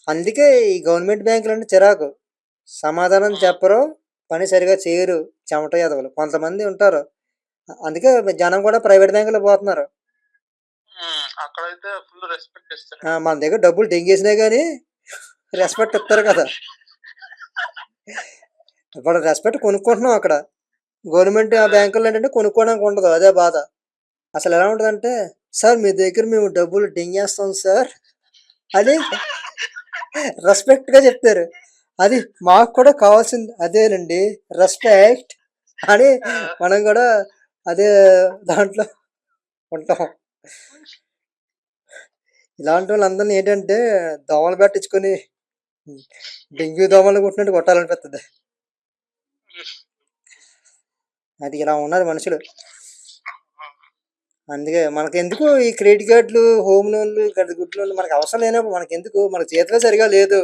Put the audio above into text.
అందుకే ఈ గవర్నమెంట్ బ్యాంకులంటే చిరాకు. సమాధానం హ్మ్. చెప్పరు, పని సరిగ్గా చేయరు. చెమట ఎదవలు కొంతమంది ఉంటారు. అందుకే జనం కూడా ప్రైవేట్ బ్యాంకులకు పోతున్నారు. అక్కడైతే ఫుల్ రెస్పెక్ట్ ఇస్తారు. మన దగ్గర డబ్బులు దెంగేసినా గానీ రెస్పెక్ట్ ఇస్తారు కదా! ఇప్పుడు రెస్పెక్ట్ కొనుక్కుంటున్నాం అక్కడ. గవర్నమెంట్ ఆ అదే. బ్యాంకుల్లో ఏంటంటే కొనుక్కోవడానికి ఉండదు. అదే బాధ. అసలెలా ఉంటదంటే, "సార్ మీ దగ్గర మేము డబ్బులు దెంగేస్తాం సార్" అని రెస్పెక్ట్‌గా చెప్తారు. అది మాకు కూడా కావాల్సింది అదేనండి రెస్పెక్ట్ అని ఆ! మనం గూడా అదే దాంట్లో ఉంటాం. ఇలాంటోళ్ళందరిని ఏంటంటే దోమలు పెట్టించుకొని డెంగ్యూ దోమలు కొట్టినట్టు కొట్టాలనిపిత్తది. అది ఇలా ఉన్నారు మనుషులు. అందుకే మనకెందుకు ఈ క్రెడిట్ కార్డులు, హోమ్ లోన్‌లు, గుడ్ లోన్‌లు మనకు అవసరం లేనప్పుడు మనకెందుకు? మనకు జీతమే సరిగ్గా లేదు.